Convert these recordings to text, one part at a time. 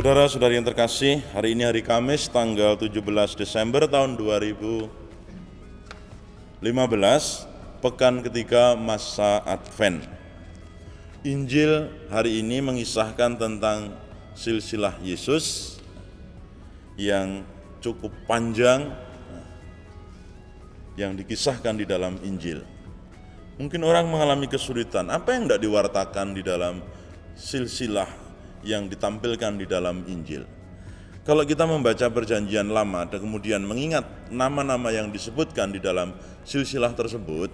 Saudara-saudari yang terkasih, hari ini hari Kamis tanggal 17 Desember tahun 2015, pekan ketiga masa Advent. Injil hari ini mengisahkan tentang silsilah Yesus yang cukup panjang yang dikisahkan di dalam Injil. Mungkin orang mengalami kesulitan, apa yang tidak diwartakan di dalam silsilah yang ditampilkan di dalam Injil. Kalau kita membaca perjanjian lama dan kemudian mengingat nama-nama yang disebutkan di dalam silsilah tersebut,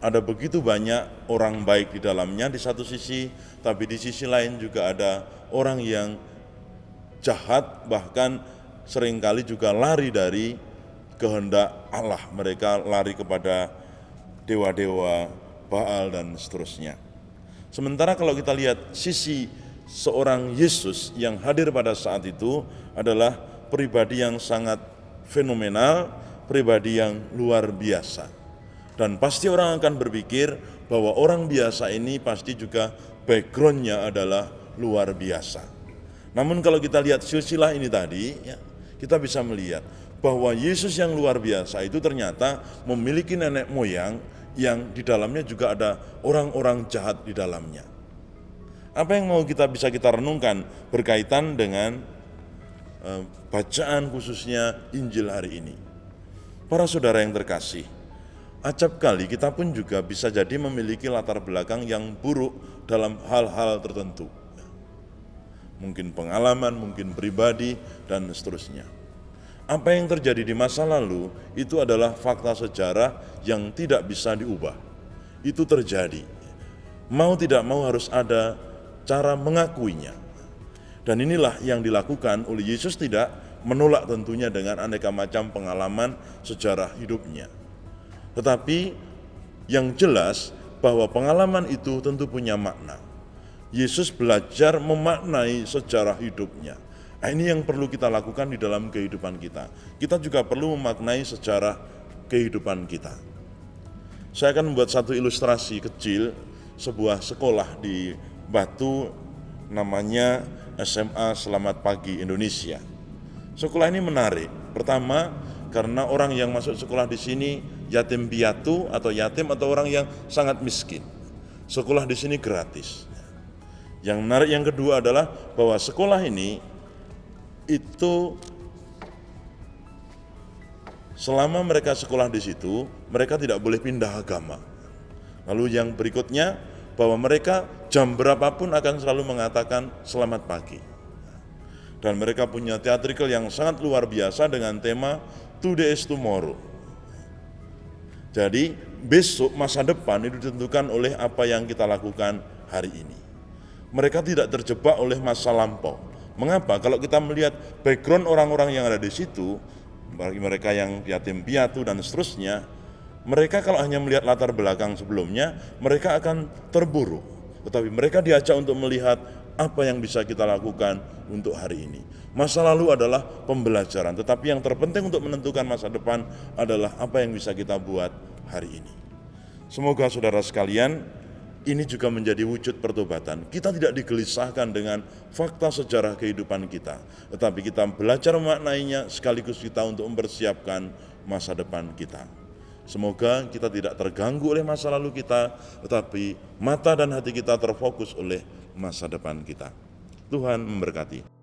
ada begitu banyak orang baik di dalamnya di satu sisi, tapi di sisi lain juga ada orang yang jahat, bahkan seringkali juga lari dari kehendak Allah. Mereka lari kepada dewa-dewa, Baal dan seterusnya. Sementara kalau kita lihat sisi seorang Yesus yang hadir pada saat itu adalah pribadi yang sangat fenomenal, pribadi yang luar biasa. Dan pasti orang akan berpikir bahwa orang biasa ini pasti juga background-nya adalah luar biasa. Namun kalau kita lihat silsilah ini tadi, ya, kita bisa melihat bahwa Yesus yang luar biasa itu ternyata memiliki nenek moyang yang di dalamnya juga ada orang-orang jahat di dalamnya. Apa yang bisa kita renungkan berkaitan dengan bacaan khususnya Injil hari ini? Para saudara yang terkasih, acap kali kita pun juga bisa jadi memiliki latar belakang yang buruk dalam hal-hal tertentu. Mungkin pengalaman, mungkin pribadi, dan seterusnya. Apa yang terjadi di masa lalu itu adalah fakta sejarah yang tidak bisa diubah. Itu terjadi. Mau tidak mau harus ada cara mengakuinya. Dan inilah yang dilakukan oleh Yesus, tidak menolak tentunya dengan aneka macam pengalaman sejarah hidupnya. Tetapi yang jelas bahwa pengalaman itu tentu punya makna. Yesus belajar memaknai sejarah hidupnya. Nah, ini yang perlu kita lakukan di dalam kehidupan kita. Kita juga perlu memaknai sejarah kehidupan kita. Saya akan membuat satu ilustrasi kecil, sebuah sekolah di Batu, namanya SMA Selamat Pagi Indonesia. Sekolah ini menarik. Pertama, karena orang yang masuk sekolah di sini yatim piatu atau yatim atau orang yang sangat miskin. Sekolah di sini gratis. Yang menarik yang kedua adalah bahwa sekolah ini itu selama mereka sekolah di situ, mereka tidak boleh pindah agama. Lalu yang berikutnya, bahwa mereka jam berapapun akan selalu mengatakan selamat pagi. Dan mereka punya theatrical yang sangat luar biasa dengan tema Today is Tomorrow. Jadi besok, masa depan itu ditentukan oleh apa yang kita lakukan hari ini. Mereka tidak terjebak oleh masa lampau. Mengapa? Kalau kita melihat background orang-orang yang ada di situ, bagi mereka yang yatim piatu dan seterusnya, mereka kalau hanya melihat latar belakang sebelumnya, mereka akan terburu. Tetapi mereka diajak untuk melihat apa yang bisa kita lakukan untuk hari ini. Masa lalu adalah pembelajaran, tetapi yang terpenting untuk menentukan masa depan adalah apa yang bisa kita buat hari ini. Semoga saudara sekalian, ini juga menjadi wujud pertobatan. Kita tidak digelisahkan dengan fakta sejarah kehidupan kita, tetapi kita belajar memaknainya sekaligus kita untuk mempersiapkan masa depan kita. Semoga kita tidak terganggu oleh masa lalu kita, tetapi mata dan hati kita terfokus oleh masa depan kita. Tuhan memberkati.